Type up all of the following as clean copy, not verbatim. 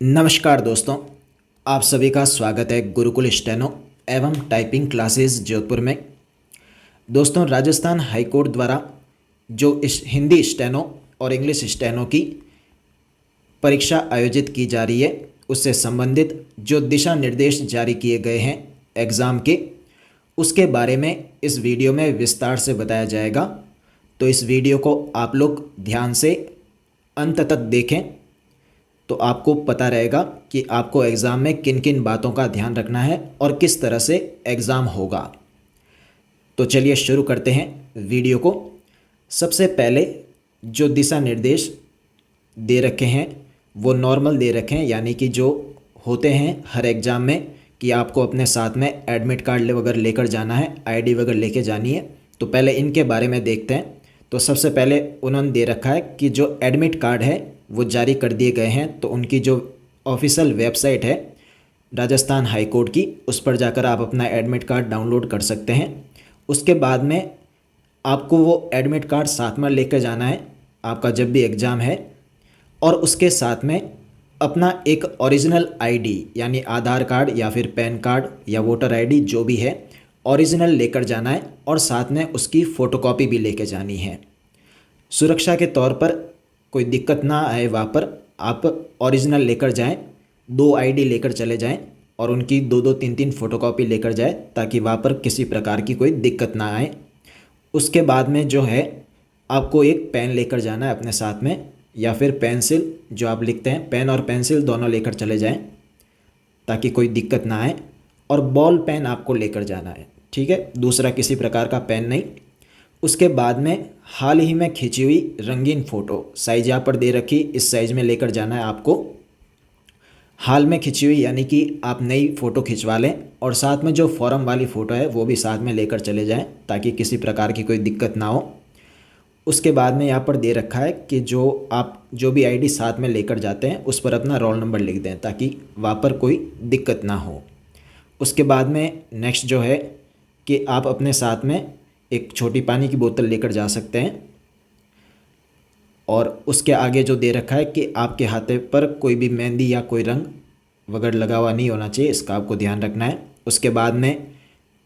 नमस्कार दोस्तों, आप सभी का स्वागत है गुरुकुल स्टेनो एवं टाइपिंग क्लासेस जोधपुर में। दोस्तों, राजस्थान हाईकोर्ट द्वारा जो इस हिंदी स्टेनो और इंग्लिश स्टेनो की परीक्षा आयोजित की जा रही है, उससे संबंधित जो दिशा निर्देश जारी किए गए हैं एग्ज़ाम के, उसके बारे में इस वीडियो में विस्तार से बताया जाएगा। तो इस वीडियो को आप लोग ध्यान से अंत तक देखें तो आपको पता रहेगा कि आपको एग्ज़ाम में किन किन बातों का ध्यान रखना है और किस तरह से एग्ज़ाम होगा। तो चलिए शुरू करते हैं वीडियो को। सबसे पहले जो दिशा निर्देश दे रखे हैं वो नॉर्मल दे रखे हैं, यानी कि जो होते हैं हर एग्ज़ाम में कि आपको अपने साथ में एडमिट कार्ड वगैरह लेकर जाना है, आईडी वगैरह लेके जानी है। तो पहले इनके बारे में देखते हैं। तो सबसे पहले उन्होंने दे रखा है कि जो एडमिट कार्ड है वो जारी कर दिए गए हैं, तो उनकी जो ऑफिशियल वेबसाइट है राजस्थान हाई कोर्ट की, उस पर जाकर आप अपना एडमिट कार्ड डाउनलोड कर सकते हैं। उसके बाद में आपको वो एडमिट कार्ड साथ में लेकर जाना है आपका जब भी एग्ज़ाम है, और उसके साथ में अपना एक ओरिजिनल आईडी यानी आधार कार्ड या फिर पैन कार्ड या वोटर आईडी जो भी है ओरिजिनल लेकर जाना है, और साथ में उसकी फ़ोटोकॉपी भी लेकर जानी है। सुरक्षा के तौर पर कोई दिक्कत ना आए वहाँ पर आप ओरिजिनल लेकर जाएं, 2 आईडी लेकर चले जाएं और उनकी 2-2 3-3 फ़ोटोकॉपी लेकर जाएं, ताकि वहाँ पर किसी प्रकार की कोई दिक्कत ना आए। उसके बाद में जो है आपको एक पेन लेकर जाना है अपने साथ में, या फिर पेंसिल जो आप लिखते हैं, पेन और पेंसिल दोनों लेकर चले जाएं ताकि कोई दिक्कत ना आए। और बॉल पेन आपको लेकर जाना है, ठीक है, दूसरा किसी प्रकार का पेन नहीं। उसके बाद में हाल ही में खींची हुई रंगीन फ़ोटो, साइज़ यहाँ पर दे रखी, इस साइज़ में लेकर जाना है आपको। हाल में खींची हुई यानी कि आप नई फ़ोटो खिंचवा लें, और साथ में जो फॉर्म वाली फ़ोटो है वो भी साथ में लेकर चले जाएं ताकि किसी प्रकार की कोई दिक्कत ना हो। उसके बाद में यहाँ पर दे रखा है कि आप जो भी आईडी साथ में लेकर जाते हैं उस पर अपना रोल नंबर लिख दें ताकि वहाँ पर कोई दिक्कत ना हो। उसके बाद में नेक्स्ट जो है कि आप अपने साथ में एक छोटी पानी की बोतल लेकर जा सकते हैं, और उसके आगे जो दे रखा है कि आपके हाथे पर कोई भी मेहंदी या कोई रंग वगैरह लगा हुआ नहीं होना चाहिए, इसका आपको ध्यान रखना है। उसके बाद में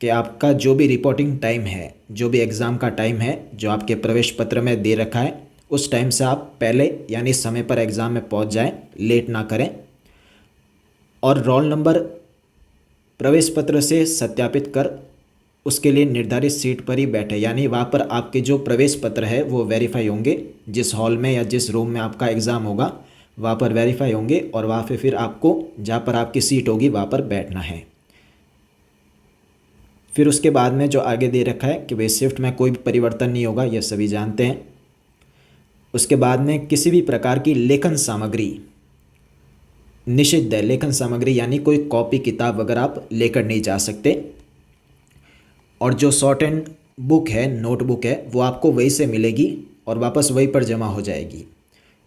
कि आपका जो भी रिपोर्टिंग टाइम है, जो भी एग्ज़ाम का टाइम है जो आपके प्रवेश पत्र में दे रखा है, उस टाइम से आप पहले यानी समय पर एग्ज़ाम में पहुंच जाएं, लेट ना करें। और रोल नंबर प्रवेश पत्र से सत्यापित कर उसके लिए निर्धारित सीट पर ही बैठे, यानी वहाँ पर आपके जो प्रवेश पत्र है वो वेरीफाई होंगे, जिस हॉल में या जिस रूम में आपका एग्ज़ाम होगा वहाँ पर वेरीफाई होंगे, और वहाँ पे फिर आपको जहाँ पर आपकी सीट होगी वहाँ पर बैठना है। फिर उसके बाद में जो आगे दे रखा है कि भाई शिफ्ट में कोई भी परिवर्तन नहीं होगा, यह सभी जानते हैं। उसके बाद में किसी भी प्रकार की लेखन सामग्री निषिद्ध है। लेखन सामग्री यानी कोई कॉपी किताब वगैरह आप लेकर नहीं जा सकते, और जो शॉर्ट एंड बुक है, नोटबुक है, वो आपको वहीं से मिलेगी और वापस वहीं पर जमा हो जाएगी।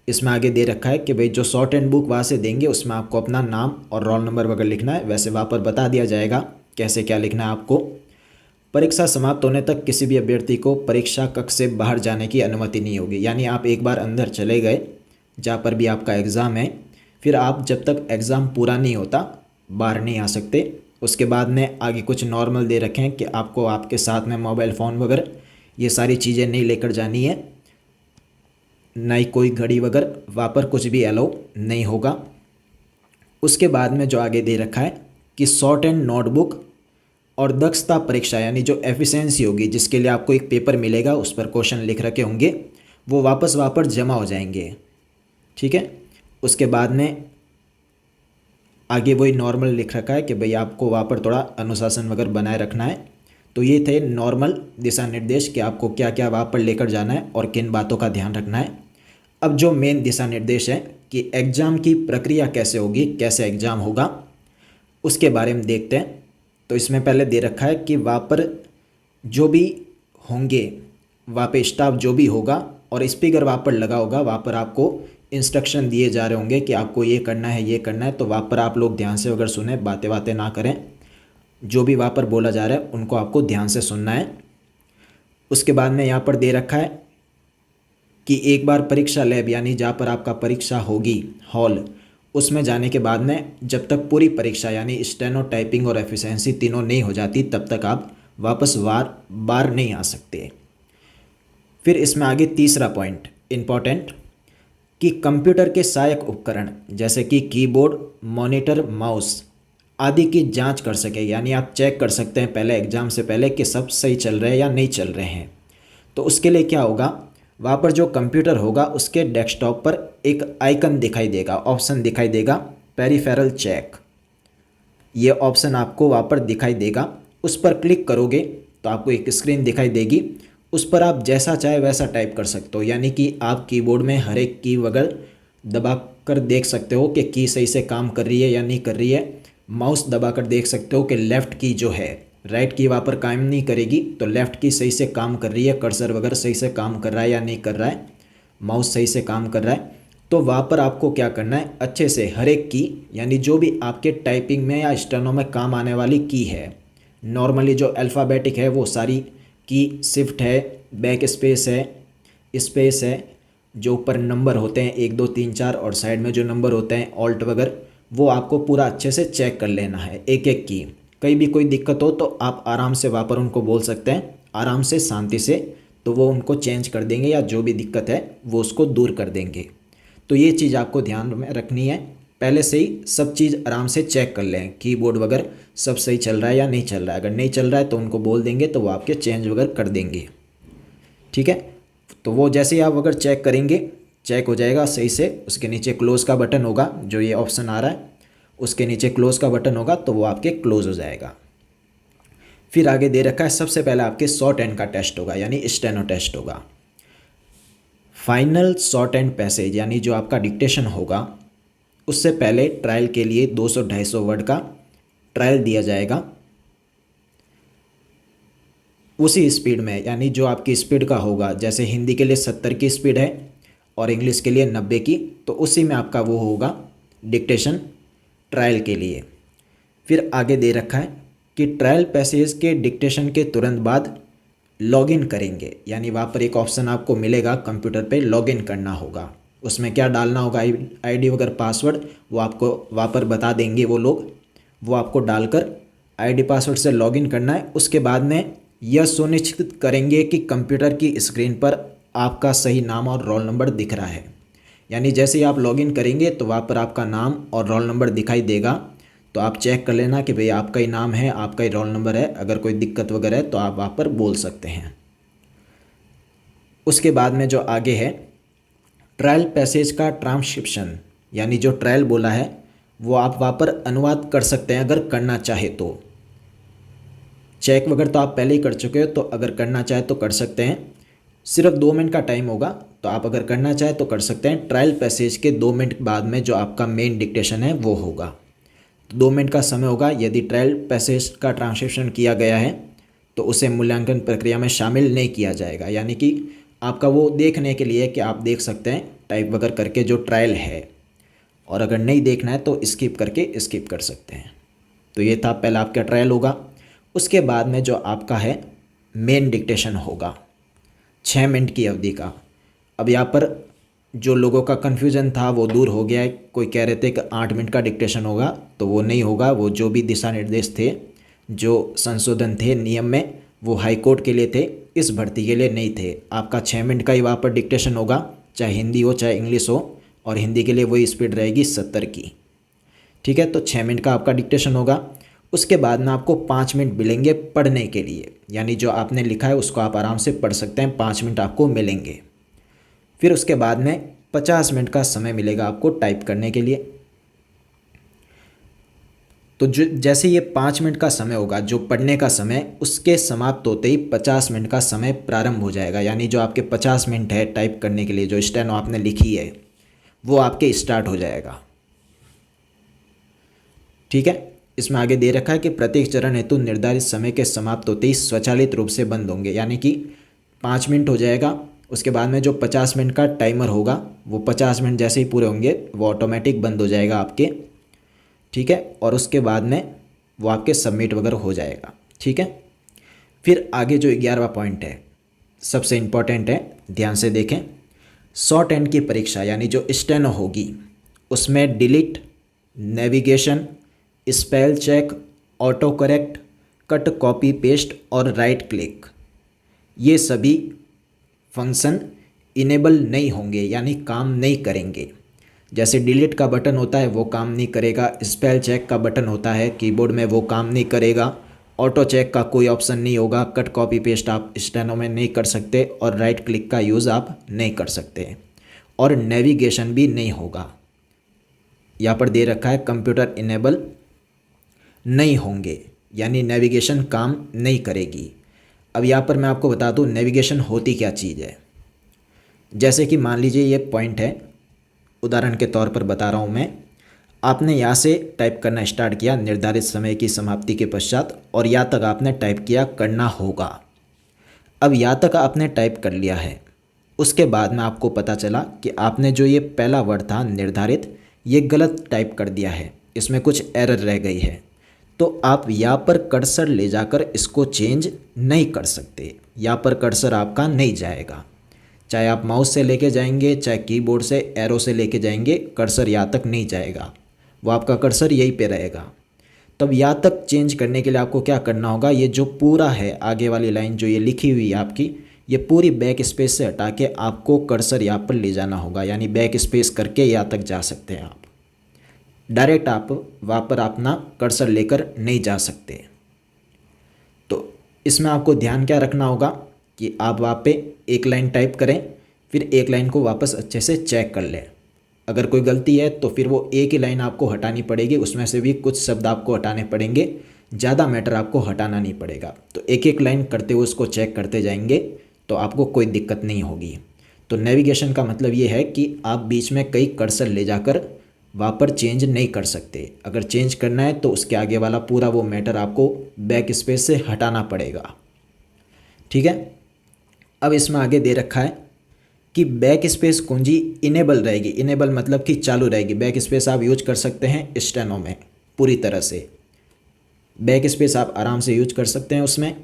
इसमें आगे दे रखा है कि भाई जो शॉर्ट एंड बुक वहाँ से देंगे उसमें आपको अपना नाम और रोल नंबर वगैरह लिखना है। वैसे वहाँ पर बता दिया जाएगा कैसे क्या लिखना है आपको। परीक्षा समाप्त होने तक किसी भी अभ्यर्थी को परीक्षा कक्ष से बाहर जाने की अनुमति नहीं होगी, यानी आप एक बार अंदर चले गए जहाँ पर भी आपका एग्ज़ाम है, फिर आप जब तक एग्ज़ाम पूरा नहीं होता बाहर नहीं आ सकते। उसके बाद में आगे कुछ नॉर्मल दे रखे हैं कि आपको आपके साथ में मोबाइल फ़ोन वगैरह ये सारी चीज़ें नहीं लेकर जानी है, ना ही कोई घड़ी वगैरह, वहाँ पर कुछ भी अलाउ नहीं होगा। उसके बाद में जो आगे दे रखा है कि शॉर्ट एंड नोटबुक और दक्षता परीक्षा यानी जो एफिशिएंसी होगी, जिसके लिए आपको एक पेपर मिलेगा उस पर क्वेश्चन लिख रखे होंगे, वो वापस वहाँ पर जमा हो जाएंगे, ठीक है। उसके बाद में आगे वही नॉर्मल लिख रखा है कि भाई आपको वहाँ पर थोड़ा अनुशासन वगैरह बनाए रखना है। तो ये थे नॉर्मल दिशा निर्देश कि आपको क्या क्या वहाँ पर लेकर जाना है और किन बातों का ध्यान रखना है। अब जो मेन दिशा निर्देश है कि एग्ज़ाम की प्रक्रिया कैसे होगी, कैसे एग्ज़ाम होगा, उसके बारे में देखते हैं। तो इसमें पहले दे रखा है कि वहाँ पर जो भी होंगे, वहाँ पे स्टाफ जो भी होगा और स्पीकर वहाँ पर लगा होगा, वहाँ पर आपको इंस्ट्रक्शन दिए जा रहे होंगे कि आपको ये करना है, ये करना है। तो वहाँ पर आप लोग ध्यान से अगर सुने, बातें बातें ना करें, जो भी वहाँ पर बोला जा रहा है उनको आपको ध्यान से सुनना है। उसके बाद में यहाँ पर दे रखा है कि एक बार परीक्षा लैब यानी जहाँ पर आपका परीक्षा होगी हॉल, उसमें जाने के बाद में जब तक पूरी परीक्षा यानी स्टेनो, टाइपिंग और एफिशिएंसी तीनों नहीं हो जाती तब तक आप वापस बार नहीं आ सकते। फिर इसमें आगे तीसरा पॉइंट इम्पॉर्टेंट कि कंप्यूटर के सहायक उपकरण जैसे कि कीबोर्ड, मॉनिटर, माउस आदि की जांच कर सके, यानी आप चेक कर सकते हैं पहले एग्ज़ाम से पहले कि सब सही चल रहे हैं या नहीं चल रहे हैं। तो उसके लिए क्या होगा, वहाँ पर जो कंप्यूटर होगा उसके डेस्कटॉप पर एक आइकन दिखाई देगा, ऑप्शन दिखाई देगा, पेरिफेरल चेक। ये ऑप्शन आपको वहाँ पर दिखाई देगा। उस पर क्लिक करोगे तो आपको एक स्क्रीन दिखाई देगी। उस पर आप जैसा चाहे वैसा टाइप कर सकते हो, यानी कि आप कीबोर्ड में हर एक की वगैरह दबा कर देख सकते हो कि की सही से काम कर रही है या नहीं कर रही है। माउस दबा कर देख सकते हो कि लेफ़्ट की जो है, राइट की वहाँ पर काम नहीं करेगी तो लेफ़्ट की सही से काम कर रही है, कर्सर वगैरह सही से काम कर रहा है या नहीं कर रहा है, माउस सही से काम कर रहा है। तो वहाँ पर आपको क्या करना है, अच्छे से हर एक की यानी जो भी आपके टाइपिंग में या स्टेनो में काम आने वाली की है, नॉर्मली जो अल्फ़ाबेटिक है वो सारी की, शिफ्ट है, बैक स्पेस है, जो ऊपर नंबर होते हैं 1 2 3 4 और साइड में जो नंबर होते हैं ऑल्ट वगैरह, वो आपको पूरा अच्छे से चेक कर लेना है एक एक की। कहीं भी कोई दिक्कत हो तो आप आराम से वहाँ पर उनको बोल सकते हैं, आराम से शांति से, तो वो उनको चेंज कर देंगे या जो भी दिक्कत है वो उसको दूर कर देंगे। तो ये चीज़ आपको ध्यान में रखनी है, पहले से ही सब चीज़ आराम से चेक कर लें, कीबोर्ड वगैरह सब सही चल रहा है या नहीं चल रहा है। अगर नहीं चल रहा है तो उनको बोल देंगे तो वो आपके चेंज वगैरह कर देंगे। ठीक है, तो वो जैसे ही आप अगर चेक करेंगे, चेक हो जाएगा सही से, उसके नीचे क्लोज़ का बटन होगा, जो ये ऑप्शन आ रहा है उसके नीचे क्लोज़ का बटन होगा तो वो आपके क्लोज़ हो जाएगा। फिर आगे दे रखा है सबसे पहले आपके शॉर्ट हैंड का टेस्ट होगा यानी स्टेनो टेस्ट होगा। फाइनल शॉर्ट हैंड पैसेज यानी जो आपका डिक्टेशन होगा उससे पहले ट्रायल के लिए 200-250 वर्ड का ट्रायल दिया जाएगा उसी स्पीड में, यानी जो आपकी स्पीड का होगा, जैसे हिंदी के लिए 70 की स्पीड है और इंग्लिश के लिए 90 की, तो उसी में आपका वो होगा डिक्टेशन ट्रायल के लिए। फिर आगे दे रखा है कि ट्रायल पैसेज के डिक्टेशन के तुरंत बाद लॉगिन करेंगे, यानी वहाँ पर एक ऑप्शन आपको मिलेगा कंप्यूटर पे, लॉगिन करना होगा। उसमें क्या डालना होगा, आईडी वगैरह पासवर्ड वो आपको वहाँ पर बता देंगे वो लोग, वो आपको डालकर आईडी पासवर्ड से लॉगिन करना है। उसके बाद में यह सुनिश्चित करेंगे कि कंप्यूटर की स्क्रीन पर आपका सही नाम और रोल नंबर दिख रहा है, यानी जैसे ही आप लॉगिन करेंगे तो वहाँ पर आपका नाम और रोल नंबर दिखाई देगा। तो आप चेक कर लेना कि भाई आपका ही नाम है, आपका ही रोल नंबर है, अगर कोई दिक्कत वगैरह है तो आप वहाँ पर बोल सकते हैं। उसके बाद में जो आगे है ट्रायल पैसेज का ट्रांसक्रिप्शन, यानी जो ट्रायल बोला है वो आप वहाँ पर अनुवाद कर सकते हैं अगर करना चाहे तो। चेक वगैरह तो आप पहले ही कर चुके हो, तो अगर करना चाहे तो कर सकते हैं। सिर्फ 2 मिनट का टाइम होगा, तो आप अगर करना चाहे तो कर सकते हैं। ट्रायल पैसेज के 2 मिनट बाद में जो आपका मेन डिक्टेशन है वो होगा, 2 मिनट का समय होगा। यदि ट्रायल पैसेज का ट्रांसक्रिप्शन किया गया है तो उसे मूल्यांकन प्रक्रिया में शामिल नहीं किया जाएगा, यानी कि आपका वो देखने के लिए कि आप देख सकते हैं टाइप वगैरह करके जो ट्रायल है, और अगर नहीं देखना है तो स्किप करके स्किप कर सकते हैं। तो ये था पहला आपका ट्रायल होगा। उसके बाद में जो आपका है मेन डिक्टेशन होगा 6 मिनट की अवधि का। अब यहाँ पर जो लोगों का कन्फ्यूज़न था वो दूर हो गया है। कोई कह रहे थे कि 8 मिनट का डिक्टेशन होगा, तो वो नहीं होगा। वो जो भी दिशा निर्देश थे, जो संशोधन थे नियम में, वो हाई कोर्ट के लिए थे, इस भर्ती के लिए नहीं थे। आपका 6 मिनट का ही वहाँ पर डिक्टेशन होगा, चाहे हिंदी हो चाहे इंग्लिश हो, और हिंदी के लिए वही स्पीड रहेगी 70 की। ठीक है, तो 6 मिनट का आपका डिक्टेशन होगा। उसके बाद में आपको 5 मिनट मिलेंगे पढ़ने के लिए, यानी जो आपने लिखा है उसको आप आराम से पढ़ सकते हैं, 5 मिनट आपको मिलेंगे। फिर उसके बाद में 50 मिनट का समय मिलेगा आपको टाइप करने के लिए। तो जो जैसे ये 5 मिनट का समय होगा जो पढ़ने का समय, उसके समाप्त होते ही 50 मिनट का समय प्रारंभ हो जाएगा, यानी जो आपके 50 मिनट है टाइप करने के लिए, जो स्टेनो आपने लिखी है वो आपके स्टार्ट हो जाएगा। ठीक है, इसमें आगे दे रखा है कि प्रत्येक चरण हेतु निर्धारित समय के समाप्त होते ही स्वचालित रूप से बंद होंगे, यानी कि 5 मिनट हो जाएगा। उसके बाद में जो 50 मिनट का टाइमर होगा वो 50 मिनट जैसे ही पूरे होंगे वो ऑटोमेटिक बंद हो जाएगा आपके। ठीक है, और उसके बाद में वो आपके सबमिट वगैरह हो जाएगा। ठीक है, फिर आगे जो 11वां पॉइंट है सबसे इम्पॉर्टेंट है, ध्यान से देखें। शॉर्ट हैंड की परीक्षा यानी जो स्टेनो होगी उसमें delete navigation, spell check, auto correct, cut copy paste और राइट क्लिक, ये सभी फंक्शन इनेबल नहीं होंगे यानी काम नहीं करेंगे। जैसे डिलीट का बटन होता है वो काम नहीं करेगा, स्पेल चेक का बटन होता है कीबोर्ड में वो काम नहीं करेगा, ऑटो चेक का कोई ऑप्शन नहीं होगा, कट कॉपी पेस्ट आप स्टेनो में नहीं कर सकते और राइट क्लिक का यूज़ आप नहीं कर सकते और नेविगेशन भी नहीं होगा। यहाँ पर दे रखा है कंप्यूटर इनेबल नहीं होंगे यानी नेविगेशन काम नहीं करेगी। अब यहाँ पर मैं आपको बता दूँ नेविगेशन होती क्या चीज़ है। जैसे कि मान लीजिए ये पॉइंट है, उदाहरण के तौर पर बता रहा हूँ मैं, आपने यहाँ से टाइप करना स्टार्ट किया निर्धारित समय की समाप्ति के पश्चात और यहाँ तक आपने टाइप किया करना होगा। अब यहाँ तक आपने टाइप कर लिया है, उसके बाद में आपको पता चला कि आपने जो ये पहला वर्ड था निर्धारित ये गलत टाइप कर दिया है, इसमें कुछ एरर रह गई है, तो आप यहाँ पर कर्सर ले जाकर इसको चेंज नहीं कर सकते। यहाँ पर कर्सर आपका नहीं जाएगा, चाहे आप माउस से लेके जाएंगे चाहे कीबोर्ड से एरो से लेके जाएंगे, कर्सर यहाँ तक नहीं जाएगा, वो आपका कर्सर यहीं पे रहेगा। तब यहाँ तक चेंज करने के लिए आपको क्या करना होगा, ये जो पूरा है आगे वाली लाइन जो ये लिखी हुई है आपकी, ये पूरी बैक स्पेस से हटा के आपको कर्सर यहाँ पर ले जाना होगा, यानी बैक स्पेस करके यहाँ तक जा सकते हैं आप। डायरेक्ट आप वहाँ पर अपना कर्सर लेकर नहीं जा सकते। तो इसमें आपको ध्यान क्या रखना होगा कि आप वहाँ पे एक लाइन टाइप करें, फिर एक लाइन को वापस अच्छे से चेक कर लें। अगर कोई गलती है तो फिर वो एक ही लाइन आपको हटानी पड़ेगी, उसमें से भी कुछ शब्द आपको हटाने पड़ेंगे, ज़्यादा मैटर आपको हटाना नहीं पड़ेगा। तो एक एक लाइन करते हुए उसको चेक करते जाएंगे तो आपको कोई दिक्कत नहीं होगी। तो नेविगेशन का मतलब ये है कि आप बीच में कई कर्सर ले जाकर वहाँ पर चेंज नहीं कर सकते। अगर चेंज करना है तो उसके आगे वाला पूरा वो मैटर आपको बैक स्पेस से हटाना पड़ेगा। ठीक है, अब इसमें आगे दे रखा है कि बैक स्पेस कुंजी इनेबल रहेगी। इनेबल मतलब कि चालू रहेगी। बैक स्पेस आप यूज कर सकते हैं स्टेनो में पूरी तरह से, बैक स्पेस आप आराम से यूज कर सकते हैं उसमें।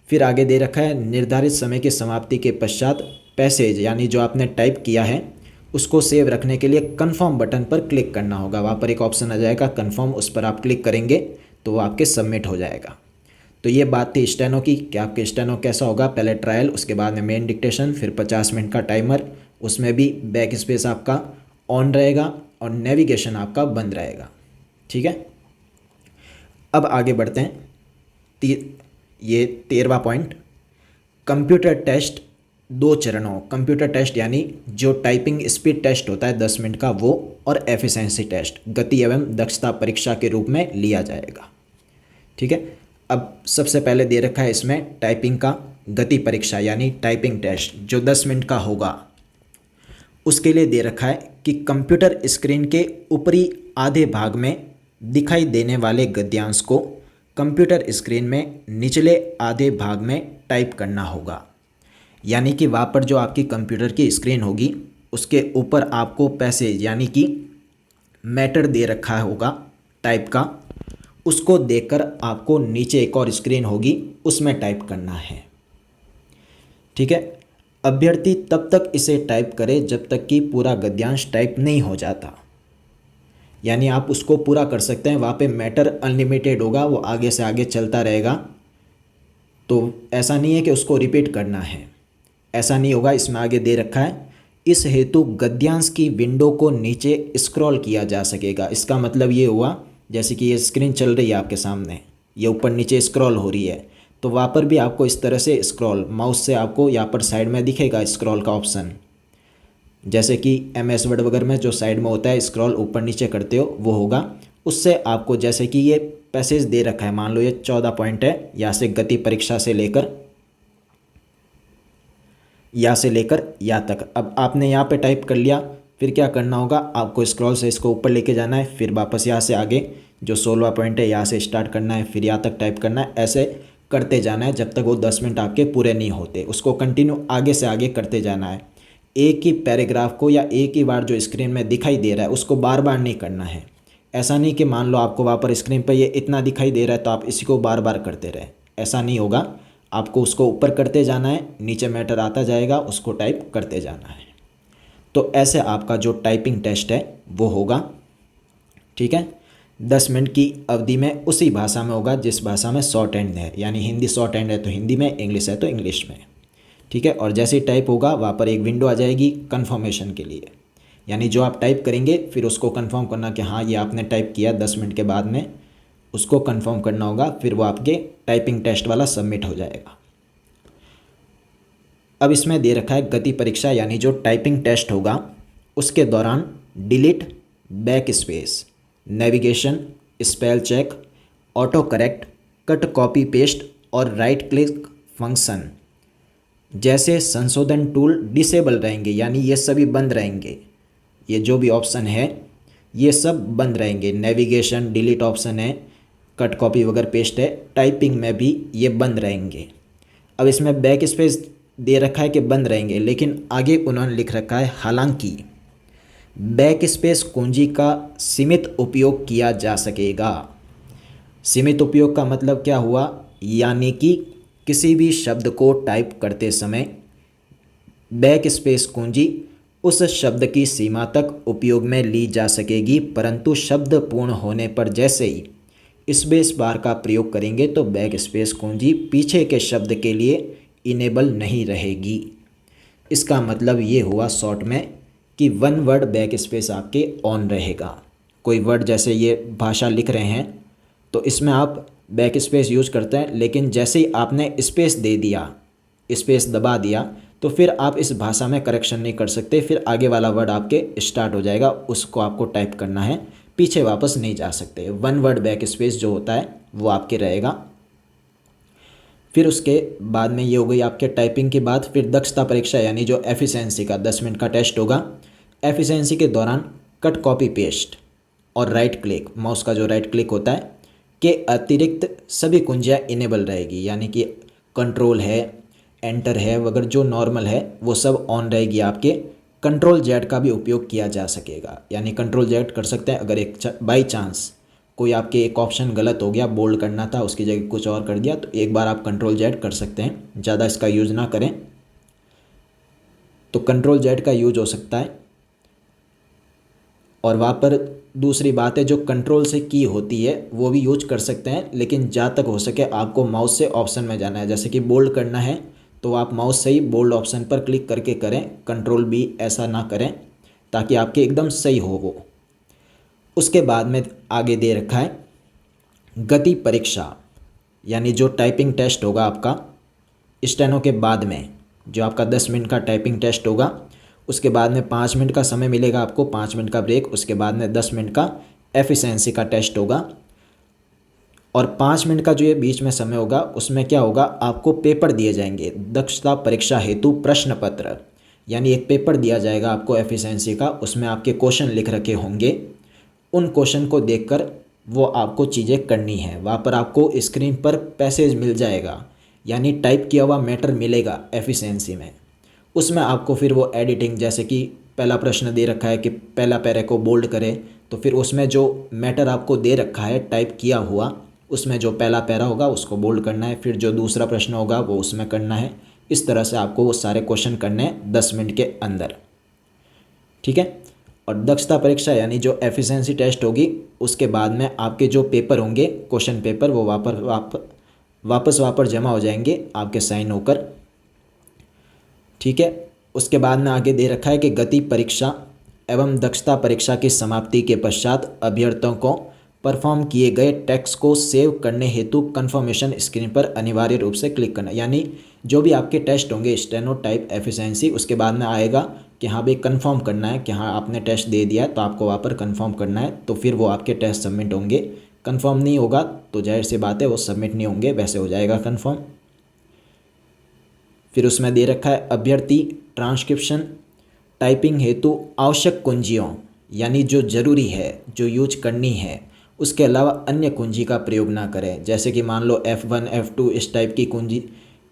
फिर आगे दे रखा है निर्धारित समय की समाप्ति के पश्चात पैसेज, यानी जो आपने टाइप किया है उसको सेव रखने के लिए कन्फर्म बटन पर क्लिक करना होगा। वहाँ पर एक ऑप्शन आ जाएगा कन्फर्म, उस पर आप क्लिक करेंगे तो वो आपके सबमिट हो जाएगा। तो ये बात थी स्टेनो की कि आपके स्टेनो कैसा होगा, पहले ट्रायल, उसके बाद में मेन डिक्टेशन, फिर 50 मिनट का टाइमर, उसमें भी बैक स्पेस आपका ऑन रहेगा और नेविगेशन आपका बंद रहेगा। ठीक है, अब आगे बढ़ते हैं। ये 13वां पॉइंट, कंप्यूटर टेस्ट 2 चरणों। कंप्यूटर टेस्ट यानी जो टाइपिंग स्पीड टेस्ट होता है 10 मिनट का वो, और एफिशिएंसी टेस्ट गति एवं दक्षता परीक्षा के रूप में लिया जाएगा। ठीक है, अब सबसे पहले दे रखा है इसमें टाइपिंग का गति परीक्षा यानी टाइपिंग टेस्ट जो 10 मिनट का होगा। उसके लिए दे रखा है कि कंप्यूटर स्क्रीन के ऊपरी आधे भाग में दिखाई देने वाले गद्यांश को कंप्यूटर स्क्रीन में निचले आधे भाग में टाइप करना होगा। यानी कि वहाँ पर जो आपकी कंप्यूटर की स्क्रीन होगी उसके ऊपर आपको पैसेज यानी कि मैटर दे रखा होगा टाइप का, उसको देखकर आपको नीचे एक और स्क्रीन होगी उसमें टाइप करना है। ठीक है, अभ्यर्थी तब तक इसे टाइप करे जब तक कि पूरा गद्यांश टाइप नहीं हो जाता। यानी आप उसको पूरा कर सकते हैं, वहाँ पे मैटर अनलिमिटेड होगा, वो आगे से आगे चलता रहेगा। तो ऐसा नहीं है कि उसको रिपीट करना है, ऐसा नहीं होगा। इसमें आगे दे रखा है इस हेतु गद्यांश की विंडो को नीचे स्क्रॉल किया जा सकेगा। इसका मतलब ये हुआ जैसे कि ये स्क्रीन चल रही है आपके सामने, ये ऊपर नीचे स्क्रॉल हो रही है, तो वहाँ पर भी आपको इस तरह से स्क्रॉल माउस से आपको यहाँ पर साइड में दिखेगा स्क्रॉल का ऑप्शन, जैसे कि MS वर्ड वगैरह में जो साइड में होता है स्क्रॉल ऊपर नीचे करते हो वो होगा। उससे आपको जैसे कि ये पैसेज दे रखा है, मान लो ये 14 पॉइंट है, यहाँ से गति परीक्षा से लेकर यहाँ तक। अब आपने यहाँ पे टाइप कर लिया, फिर क्या करना होगा, आपको स्क्रॉल से इसको ऊपर लेके जाना है, फिर वापस यहाँ से आगे जो 16वां पॉइंट है यहाँ से स्टार्ट करना है, फिर यहाँ तक टाइप करना है। ऐसे करते जाना है जब तक वो 10 मिनट आपके पूरे नहीं होते। उसको कंटिन्यू आगे से आगे करते जाना है। एक ही पैराग्राफ को या एक ही बार जो स्क्रीन में दिखाई दे रहा है उसको बार बार नहीं करना है। ऐसा नहीं कि मान लो आपको वहाँ पर स्क्रीन पर ये इतना दिखाई दे रहा है तो आप इसी को बार बार करते रहे, ऐसा नहीं होगा। आपको उसको ऊपर करते जाना है, नीचे मैटर आता जाएगा, उसको टाइप करते जाना है। तो ऐसे आपका जो टाइपिंग टेस्ट है वो होगा। ठीक है। 10 मिनट की अवधि में उसी भाषा में होगा जिस भाषा में शॉर्ट हैंड है, यानी हिंदी शॉर्ट हैंड है तो हिंदी में, इंग्लिश है तो इंग्लिश में। ठीक है। और जैसे ही टाइप होगा वहाँ पर एक विंडो आ जाएगी कन्फर्मेशन के लिए, यानी जो आप टाइप करेंगे फिर उसको कंफर्म करना कि हाँ ये आपने टाइप किया। 10 मिनट के बाद में उसको कंफर्म करना होगा, फिर वो आपके टाइपिंग टेस्ट वाला सबमिट हो जाएगा। अब इसमें दे रखा है गति परीक्षा, यानी जो टाइपिंग टेस्ट होगा उसके दौरान delete, back space, navigation, spell check, auto correct, cut copy paste और राइट क्लिक फंक्शन जैसे संशोधन टूल डिसेबल रहेंगे, यानी ये सभी बंद रहेंगे। ये जो भी ऑप्शन है ये सब बंद रहेंगे। नेविगेशन, डिलीट ऑप्शन है, कट कॉपी वगैरह पेस्ट है, टाइपिंग में भी ये बंद रहेंगे। अब इसमें बैक स्पेस दे रखा है कि बंद रहेंगे, लेकिन आगे उन्होंने लिख रखा है हालांकि बैक स्पेस कुंजी का सीमित उपयोग किया जा सकेगा। सीमित उपयोग का मतलब क्या हुआ, यानी कि किसी भी शब्द को टाइप करते समय बैक स्पेस कुंजी उस शब्द की सीमा तक उपयोग में ली जा सकेगी, परंतु शब्द पूर्ण होने पर जैसे ही स्पेस बार का प्रयोग करेंगे तो बैक स्पेस कुंजी पीछे के शब्द के लिए इनेबल नहीं रहेगी। इसका मतलब ये हुआ शॉर्ट में कि वन वर्ड बैक स्पेस आपके ऑन रहेगा। कोई वर्ड जैसे ये भाषा लिख रहे हैं तो इसमें आप बैक स्पेस यूज करते हैं, लेकिन जैसे ही आपने स्पेस दे दिया, स्पेस दबा दिया, तो फिर आप इस भाषा में करेक्शन नहीं कर सकते। फिर आगे वाला वर्ड आपके स्टार्ट हो जाएगा, उसको आपको टाइप करना है, पीछे वापस नहीं जा सकते। वन वर्ड बैक स्पेस जो होता है वो आपके रहेगा। फिर उसके बाद में ये हो गई आपके टाइपिंग की बात। फिर दक्षता परीक्षा, यानी जो एफिशिएंसी का 10 मिनट का टेस्ट होगा। एफिशिएंसी के दौरान कट कॉपी पेस्ट और राइट क्लिक, माउस का जो राइट क्लिक होता है के अतिरिक्त सभी कुंजियाँ इनेबल रहेगी, यानी कि कंट्रोल है, एंटर है वगैरह जो नॉर्मल है वो सब ऑन रहेगी आपके। कंट्रोल जेड का भी उपयोग किया जा सकेगा, यानी कंट्रोल जेड कर सकते हैं अगर एक बाई चांस कोई आपके एक ऑप्शन गलत हो गया, बोल्ड करना था उसकी जगह कुछ और कर दिया, तो एक बार आप कंट्रोल जेड कर सकते हैं। ज़्यादा इसका यूज़ ना करें तो कंट्रोल जेड का यूज हो सकता है। और वहाँ पर दूसरी बात है, जो कंट्रोल से की होती है वो भी यूज कर सकते हैं, लेकिन जहाँ तक हो सके आपको माउस से ऑप्शन में जाना है। जैसे कि बोल्ड करना है तो आप माउस से ही बोल्ड ऑप्शन पर क्लिक करके करें, कंट्रोल भी ऐसा ना करें, ताकि आपके एकदम सही हो वो। उसके बाद में आगे दे रखा है गति परीक्षा, यानी जो टाइपिंग टेस्ट होगा आपका स्टेनो के बाद में, जो आपका 10 मिनट का टाइपिंग टेस्ट होगा, उसके बाद में 5 मिनट का समय मिलेगा आपको, 5 मिनट का ब्रेक। उसके बाद में 10 मिनट का एफिशिएंसी का टेस्ट होगा। और 5 मिनट का जो ये बीच में समय होगा उसमें क्या होगा, आपको पेपर दिए जाएंगे दक्षता परीक्षा हेतु प्रश्न पत्र, यानी एक पेपर दिया जाएगा आपको एफिशिएंसी का, उसमें आपके क्वेश्चन लिख रखे होंगे। उन क्वेश्चन को देखकर वो आपको चीज़ें करनी है। वहाँ पर आपको स्क्रीन पर पैसेज मिल जाएगा, यानी टाइप किया हुआ मैटर मिलेगा एफिशिएंसी में। उसमें आपको फिर वो एडिटिंग, जैसे कि पहला प्रश्न दे रखा है कि पहला पैरे को बोल्ड करें, तो फिर उसमें जो मैटर आपको दे रखा है टाइप किया हुआ, उसमें जो पहला पैरा होगा उसको बोल्ड करना है, फिर जो दूसरा प्रश्न होगा वो उसमें करना है। इस तरह से आपको वो सारे क्वेश्चन करने हैं 10 मिनट के अंदर। ठीक है। और दक्षता परीक्षा यानी जो एफिशिएंसी टेस्ट होगी, उसके बाद में आपके जो पेपर होंगे क्वेश्चन पेपर, वो वापस जमा हो जाएंगे आपके साइन होकर। ठीक है। उसके बाद में आगे दे रखा है कि गति परीक्षा एवं दक्षता परीक्षा की समाप्ति के पश्चात अभ्यर्थियों को परफॉर्म किए गए टेक्स्ट को सेव करने हेतु कंफर्मेशन स्क्रीन पर अनिवार्य रूप से क्लिक करना। यानी जो भी आपके टेस्ट होंगे स्टेनो, टाइप, एफिशिएंसी, उसके बाद में आएगा कि हाँ भाई कंफर्म करना है कि हाँ आपने टेस्ट दे दिया है, तो आपको वहाँ पर कंफर्म करना है, तो फिर वो आपके टेस्ट सबमिट होंगे। कंफर्म नहीं होगा तो जाहिर सी बात है वो सबमिट नहीं होंगे, वैसे हो जाएगा कंफर्म। फिर उसमें दे रखा है अभ्यर्थी ट्रांसक्रिप्शन टाइपिंग हेतु आवश्यक कुंजियों, यानी जो ज़रूरी है, जो यूज करनी है, उसके अलावा अन्य कुंजी का प्रयोग ना करें। जैसे कि मान लो F1, F2 इस टाइप की कुंजी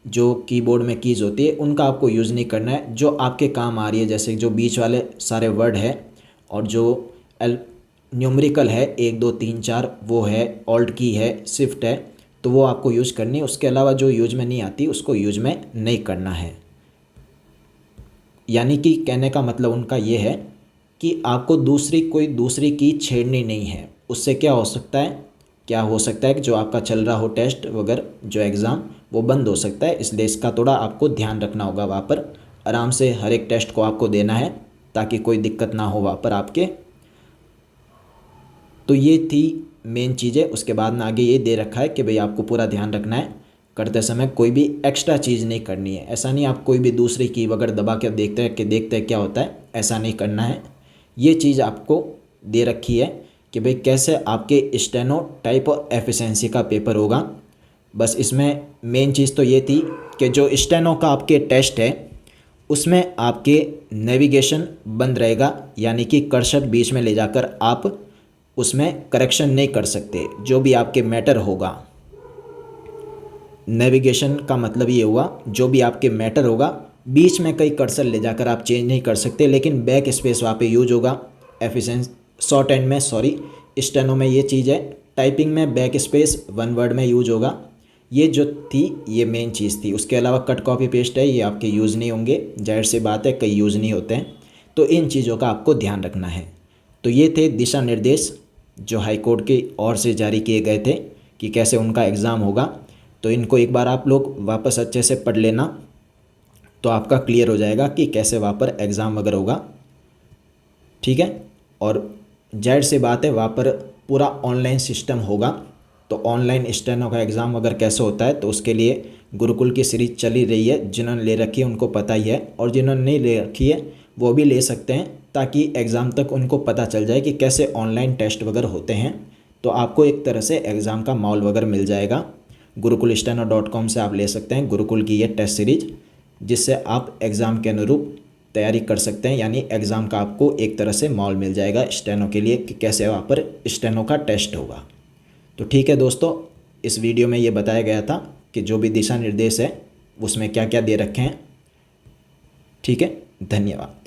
जो कीबोर्ड में कीज़ होती है उनका आपको यूज़ नहीं करना है। जो आपके काम आ रही है, जैसे जो बीच वाले सारे वर्ड है और जो न्यूमेरिकल है 1 2 3 4 वो है, ऑल्ट की है, शिफ्ट है, तो वो आपको यूज़ करनी है। उसके अलावा जो यूज में नहीं आती उसको यूज में नहीं करना है। यानी कि कहने का मतलब उनका ये है कि आपको कोई दूसरी की छेड़नी नहीं है। उससे क्या हो सकता है कि जो आपका चल रहा हो टेस्ट वगैरह जो एग्ज़ाम वो बंद हो सकता है। इसलिए इसका थोड़ा आपको ध्यान रखना होगा। वहाँ पर आराम से हर एक टेस्ट को आपको देना है ताकि कोई दिक्कत ना हो वहाँ पर आपके। तो ये थी मेन चीज़ें। उसके बाद में आगे ये दे रखा है कि भाई आपको पूरा ध्यान रखना है करते समय कोई भी एक्स्ट्रा चीज़ नहीं करनी है। ऐसा नहीं आप कोई भी दूसरी की वगैरह दबा के देखते हैं क्या होता है, ऐसा नहीं करना है। ये चीज़ आपको दे रखी है कि भाई कैसे आपके स्टेनो टाइप और एफिशिएंसी का पेपर होगा। बस इसमें मेन चीज़ तो ये थी कि जो स्टेनो का आपके टेस्ट है उसमें आपके नेविगेशन बंद रहेगा, यानी कि कर्सर बीच में ले जाकर आप उसमें करेक्शन नहीं कर सकते। जो भी आपके मैटर होगा, नेविगेशन का मतलब ये हुआ जो भी आपके मैटर होगा बीच में कई कर्सर ले जाकर आप चेंज नहीं कर सकते, लेकिन बैक स्पेस वहाँ पे यूज होगा। एफिशिएंसी शॉर्ट एंड में स्टेनो में ये चीज़ है। टाइपिंग में बैक स्पेस वन वर्ड में यूज होगा। ये जो थी ये मेन चीज़ थी। उसके अलावा कट कॉपी पेस्ट है, ये आपके यूज़ नहीं होंगे, जाहिर सी बात है, कई यूज़ नहीं होते हैं। तो इन चीज़ों का आपको ध्यान रखना है। तो ये थे दिशा निर्देश जो हाई कोर्ट की ओर से जारी किए गए थे कि कैसे उनका एग्ज़ाम होगा। तो इनको एक बार आप लोग वापस अच्छे से पढ़ लेना तो आपका क्लियर हो जाएगा कि कैसे वहाँ पर एग्ज़ाम वगैरह होगा। ठीक है। और जाहिर सी बात है वहाँ पर पूरा ऑनलाइन सिस्टम होगा। तो ऑनलाइन स्टेनो का एग्ज़ाम अगर कैसे होता है तो उसके लिए गुरुकुल की सीरीज चली रही है। जिन्होंने ले रखी है उनको पता ही है, और जिन्होंने नहीं ले रखी है वो भी ले सकते हैं, ताकि एग्ज़ाम तक उनको पता चल जाए कि कैसे ऑनलाइन टेस्ट वगैरह होते हैं। तो आपको एक तरह से एग्ज़ाम का माहौल वगैरह मिल जाएगा। gurukulsteno.com से आप ले सकते हैं गुरुकुल की ये टेस्ट सीरीज, जिससे आप एग्ज़ाम के अनुरूप तैयारी कर सकते हैं। यानी एग्ज़ाम का आपको एक तरह से माहौल मिल जाएगा स्टेनो के लिए कि कैसे वहाँ पर स्टेनो का टेस्ट होगा। तो ठीक है दोस्तों, इस वीडियो में ये बताया गया था कि जो भी दिशा निर्देश है उसमें क्या क्या दे रखे हैं। ठीक है, धन्यवाद।